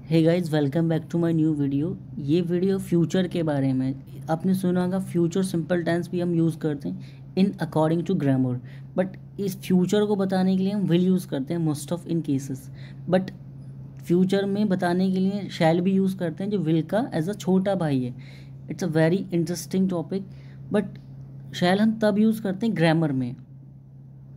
Hey guys, welcome back to my new video. ये video future के बारे में। आपने सुना होगा फ्यूचर सिंपल टेंस भी हम यूज़ करते हैं इन अकॉर्डिंग टू ग्रामर, बट इस फ्यूचर को बताने के लिए हम विल यूज़ करते हैं मोस्ट ऑफ इन केसेस। बट फ्यूचर में बताने के लिए शैल भी यूज़ करते हैं जो विल का एज अ छोटा भाई है। It's a very interesting topic. But shall हम तब यूज़ करते हैं ग्रामर में,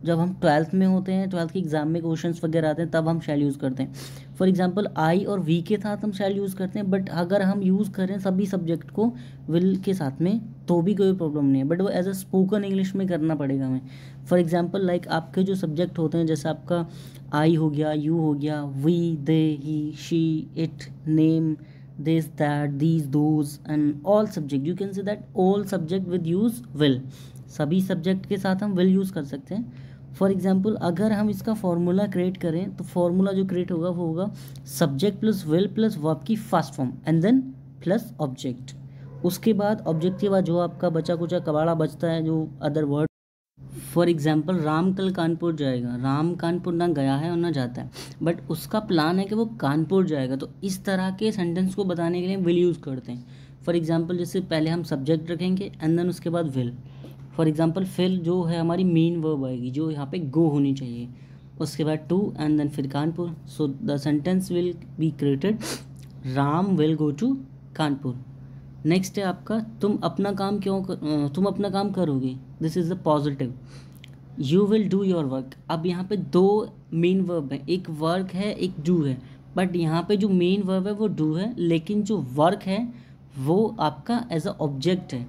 जब हम ट्वेल्थ में होते हैं, ट्वेल्थ के एग्ज़ाम में क्वेश्चंस वगैरह आते हैं, तब हम शैल यूज़ करते हैं। फॉर एग्जांपल आई और वी के साथ हम शैल यूज़ करते हैं, बट अगर हम यूज़ करें सभी सब्जेक्ट को विल के साथ में तो भी कोई प्रॉब्लम नहीं है, बट वो एज अ स्पोकन इंग्लिश में करना पड़ेगा हमें। फॉर एग्जांपल लाइक आपके जो सब्जेक्ट होते हैं, जैसे आपका आई हो गया, यू हो गया, we, they, he, she, it, name, this, that, these, those and all subject, you can say that all subject with use will. सभी सब्जेक्ट के साथ हम विल यूज़ कर सकते हैं। फॉर एग्जाम्पल अगर हम इसका फॉर्मूला क्रिएट करें तो फॉर्मूला जो क्रिएट होगा वो होगा subject plus will plus verb की first form and then plus object. उसके बाद ऑब्जेक्ट के बाद जो आपका बचा कुचा कबाड़ा बचता है, जो other word. For example Ram कल कानपुर जाएगा। राम कानपुर ना गया है और ना जाता है, बट उसका प्लान है कि वो कानपुर जाएगा। तो इस तरह के सेंटेंस को बताने के लिए विल यूज़ करते हैं। फॉर एग्जाम्पल जैसे पहले हम सब्जेक्ट रखेंगे एंड देन उसके बाद विल। फॉर एग्जाम्पल फिल जो है हमारी मेन वर्ब आएगी, जो यहाँ पे गो होनी चाहिए। उसके बाद टू एंड देन फिर Kanpur. So the sentence will be created, Ram will go to Kanpur. Next है आपका तुम अपना काम करोगे। This is the positive. You will do your work. अब यहाँ पे दो मेन वर्ब है, एक वर्क है एक डू है, बट यहाँ पे जो मेन वर्ब है वो डू है, लेकिन जो वर्क है वो आपका एज अ ऑब्जेक्ट है।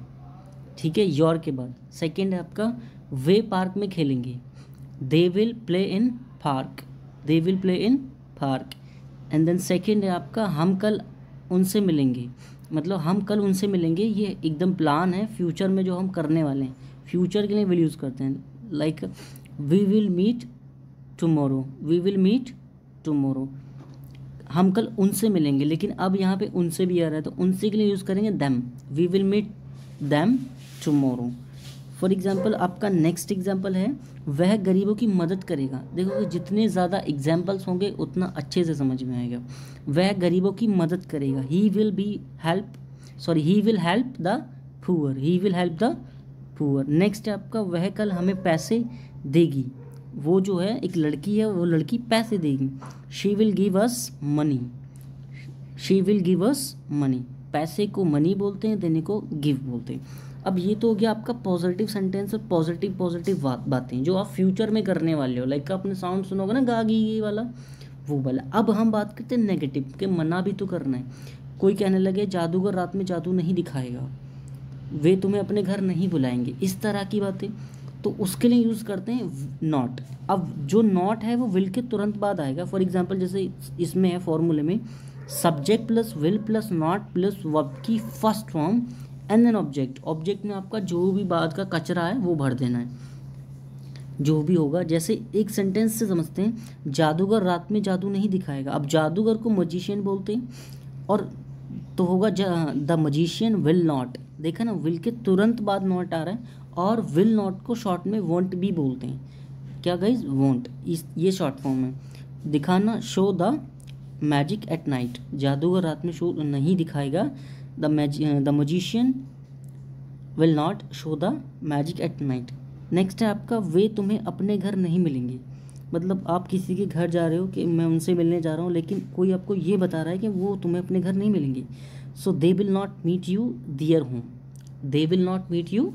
ठीक है, योर के बाद सेकेंड है आपका वे पार्क में खेलेंगे। They will play in park, they will play in park. And then second है आपका हम कल उनसे मिलेंगे, मतलब हम कल उनसे मिलेंगे। ये एकदम प्लान है फ्यूचर में जो हम करने वाले हैं, फ्यूचर के लिए विल यूज़ करते हैं। Like we will meet tomorrow, we will meet tomorrow. हम कल उनसे मिलेंगे, लेकिन अब यहाँ पे उनसे भी आ रहा है तो उनसे के लिए यूज़ करेंगे them, we will meet them tomorrow. For example आपका नेक्स्ट एग्जाम्पल है वह गरीबों की मदद करेगा। देखो कि जितने ज़्यादा एग्जाम्पल्स होंगे उतना अच्छे से समझ में आएगा। वह गरीबों की मदद करेगा, he will help the poor, he will help the poor. Next है आपका वह कल हमें पैसे देगी। वो जो है एक लड़की है, वो लड़की पैसे देगी। She will give us money, she will give us money. पैसे को मनी बोलते हैं, देने को गिव बोलते हैं। अब ये तो हो गया आपका पॉजिटिव सेंटेंस और पॉजिटिव बातें जो आप फ्यूचर में करने वाले हो। लाइक आपने साउंड सुना होगा ना, गा गी वाला, वो वाला। अब हम बात करते हैं नेगेटिव के, मना भी तो करना है। कोई कहने लगे जादूगर रात में जादू नहीं दिखाएगा, वे तुम्हें अपने घर नहीं बुलाएंगे, इस तरह की बातें, तो उसके लिए यूज़ करते हैं नॉट। अब जो नॉट है वो विल के तुरंत बाद आएगा। फॉर एग्जाम्पल जैसे इसमें है फॉर्मूले में subject plus will plus not plus verb की first form and then object. Object में आपका जो भी बात का कचरा है वो भर देना है, जो भी होगा। जैसे एक सेंटेंस से समझते हैं, जादूगर रात में जादू नहीं दिखाएगा। अब जादूगर को मजिशियन बोलते हैं, और तो होगा द मजिशियन विल नॉट। देखा ना, विल के तुरंत बाद नॉट आ रहा है, और विल नॉट को शॉर्ट में वॉन्ट भी बोलते हैं। क्या गाइज, वॉन्ट, इस ये शॉर्ट फॉर्म है। दिखाना, show the magic at night, जादूगर रात में शो नहीं दिखाएगा। The magician will not show the magic at night. Next है आपका वे तुम्हें अपने घर नहीं मिलेंगे। मतलब आप किसी के घर जा रहे हो कि मैं उनसे मिलने जा रहा हूँ, लेकिन कोई आपको ये बता रहा है कि वो तुम्हें अपने घर नहीं मिलेंगे। So they will not meet you there home, they will not meet you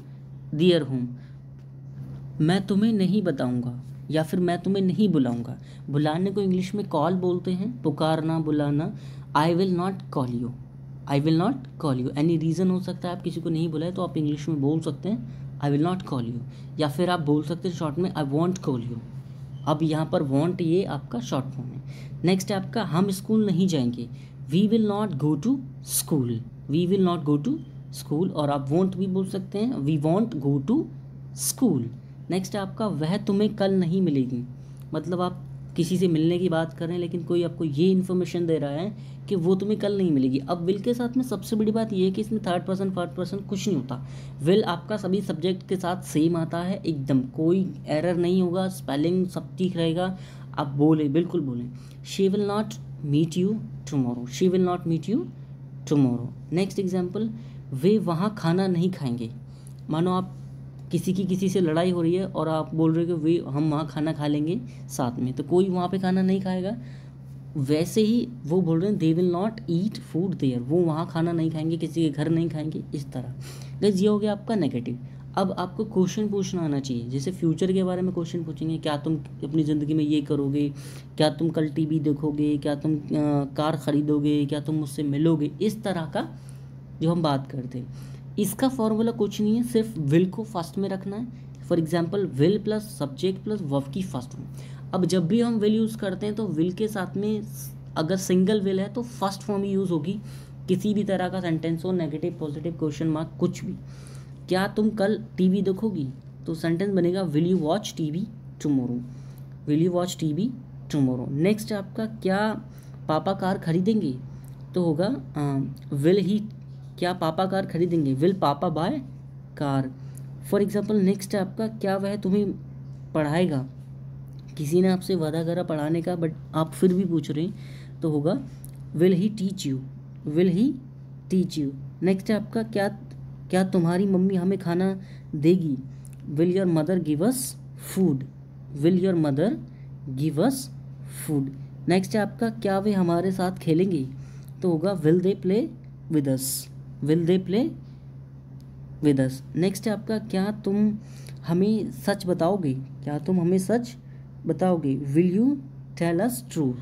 there home. मैं तुम्हें नहीं बताऊँगा, या फिर मैं तुम्हें नहीं बुलाऊंगा। बुलाने को इंग्लिश में कॉल बोलते हैं, पुकारना, बुलाना। I will not call you, I will not call you. Any reason हो सकता है, आप किसी को नहीं बुलाए तो आप इंग्लिश में बोल सकते हैं I will not call you, या फिर आप बोल सकते हैं शॉर्ट में आई वॉन्ट कॉल यू। अब यहाँ पर वॉन्ट ये आपका शॉर्ट फॉर्म है। नेक्स्ट है आपका हम स्कूल नहीं जाएंगे। We will not go to school, we will not go to school. और आप वॉन्ट भी बोल सकते हैं, we won't go to school. Next है आपका वह तुम्हें कल नहीं मिलेगी। मतलब आप किसी से मिलने की बात कर रहे हैं, लेकिन कोई आपको ये इन्फॉर्मेशन दे रहा है कि वो तुम्हें कल नहीं मिलेगी। अब विल के साथ में सबसे बड़ी बात ये है कि इसमें थर्ड पर्सन फोर्थ पर्सन कुछ नहीं होता। विल आपका सभी सब्जेक्ट के साथ सेम आता है, एकदम कोई एरर नहीं होगा, स्पेलिंग सब ठीक रहेगा। आप बोले, बिल्कुल बोलें। She will not meet you tomorrow, she will not meet you tomorrow. Next example, वे वहाँ खाना नहीं खाएंगे। मानो आप किसी से लड़ाई हो रही है और आप बोल रहे हो कि वे हम वहाँ खाना खा लेंगे साथ में, तो कोई वहाँ पे खाना नहीं खाएगा। वैसे ही वो बोल रहे हैं they will not eat food there, वो वहाँ खाना नहीं खाएंगे, किसी के घर नहीं खाएंगे, इस तरह। गाइस ये हो गया आपका नेगेटिव। अब आपको क्वेश्चन पूछना आना चाहिए, जैसे फ्यूचर के बारे में क्वेश्चन पूछेंगे, क्या तुम अपनी ज़िंदगी में ये करोगे, क्या तुम कल टीवी देखोगे, क्या तुम कार ख़रीदोगे, क्या तुम मुझसे मिलोगे, इस तरह का जो हम बात करते हैं। इसका फॉर्मूला कुछ नहीं है, सिर्फ विल को फर्स्ट में रखना है। For example will plus subject plus verb की फर्स्ट फॉर्म। अब जब भी हम विल यूज़ करते हैं तो विल के साथ में अगर सिंगल विल है तो फर्स्ट फॉर्म ही यूज़ होगी, किसी भी तरह का सेंटेंस हो, नेगेटिव पॉजिटिव क्वेश्चन मार्क कुछ भी। क्या तुम कल टीवी देखोगी, तो सेंटेंस बनेगा will you watch TV tomorrow, will you watch TV tomorrow. Next आपका, क्या पापा कार खरीदेंगे, तो होगा विल ही, क्या पापा कार खरीदेंगे, विल पापा by car. For example next है आपका, क्या वह तुम्हें पढ़ाएगा, किसी ने आपसे वादा करा पढ़ाने का बट आप फिर भी पूछ रहे हैं, तो होगा will he teach you, will he teach you. Next है आपका, क्या तुम्हारी मम्मी हमें खाना देगी, will your mother give us food, will your mother give us food. Next है आपका, क्या वे हमारे साथ खेलेंगे, तो होगा will they play with us, will they play with us. Next है आपका, क्या तुम हमें सच बताओगे, क्या तुम हमें सच बताओगे, will you tell us true.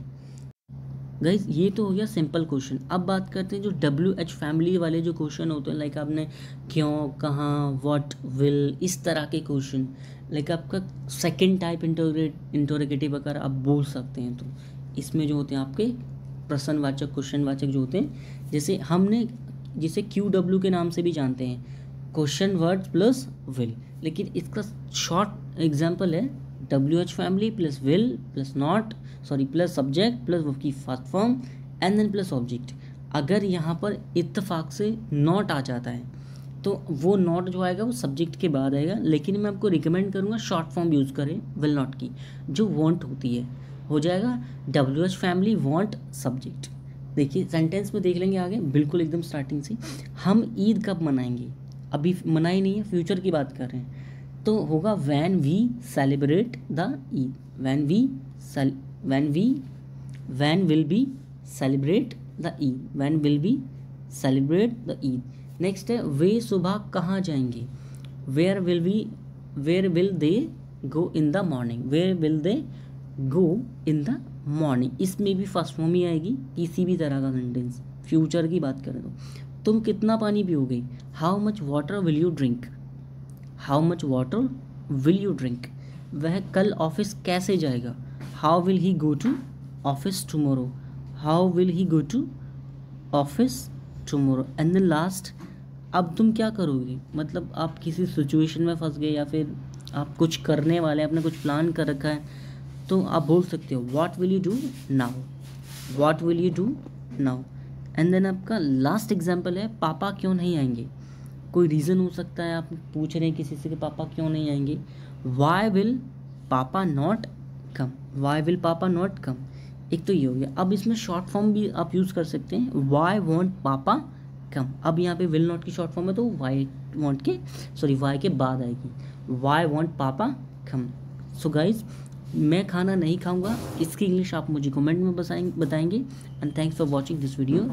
Guys ये तो हो गया सिंपल क्वेश्चन। अब बात करते हैं जो WH फैमिली वाले जो क्वेश्चन होते हैं, लाइक आपने क्यों, कहाँ, व्हाट, विल, इस तरह के क्वेश्चन, लाइक आपका सेकंड टाइप इंटरोगेटिव अगर आप बोल सकते हैं, तो इसमें जो होते हैं आपके प्रश्नवाचक क्वेश्चनवाचक जो होते हैं, जैसे हमने जिसे QW के नाम से भी जानते हैं, क्वेश्चन वर्ड प्लस विल, लेकिन इसका शॉर्ट एग्जाम्पल है WH family plus will plus not, sorry plus subject plus verb की first form and then plus object. अगर यहाँ पर इत्तेफाक से नॉट आ जाता है तो वो नॉट जो आएगा वो सब्जेक्ट के बाद आएगा, लेकिन मैं आपको रिकमेंड करूँगा शॉर्ट फॉर्म यूज़ करें विल नॉट की, जो वॉन्ट होती है, हो जाएगा WH फैमिली वॉन्ट सब्जेक्ट। देखिए सेंटेंस में देख लेंगे आगे, बिल्कुल एकदम स्टार्टिंग से, हम ईद कब मनाएंगे, अभी मनाई नहीं है, फ्यूचर की बात कर रहे हैं, तो होगा when we celebrate the Eid, when will be celebrate the Eid, when will be celebrate the Eid. Next है, वे सुबह कहाँ जाएंगे, where will they go in the morning, where will they go in the morning. इसमें भी फर्स्ट फॉर्म ही आएगी, किसी भी तरह का सेंटेंस फ्यूचर की बात करें तो। तुम कितना पानी पियोगे, how much water will you drink, how much water will you drink. वह कल ऑफिस कैसे जाएगा, how will he go to office tomorrow, how will he go to office tomorrow. And then last, अब तुम क्या करोगे, मतलब आप किसी सिचुएशन में फंस गए या फिर आप कुछ करने वाले हैं, आपने कुछ प्लान कर रखा है, तो आप बोल सकते हो what will you do now, what will you do now. And then आपका लास्ट एग्जाम्पल है, पापा क्यों नहीं आएंगे, कोई रीज़न हो सकता है, आप पूछ रहे हैं किसी से कि पापा क्यों नहीं आएंगे, why will papa not come, why will papa not come. एक तो ये हो गया। अब इसमें शॉर्ट फॉर्म भी आप यूज़ कर सकते हैं, वाई वॉन्ट पापा कम। अब यहाँ पे विल नॉट की शॉर्ट फॉर्म है तो वाई वॉन्ट के, सॉरी वाई के बाद आएगी, वाई वॉन्ट पापा कम। सो गाइज मैं खाना नहीं खाऊंगा, इसकी इंग्लिश आप मुझे कमेंट में बताएंगे। And thanks for watching this video.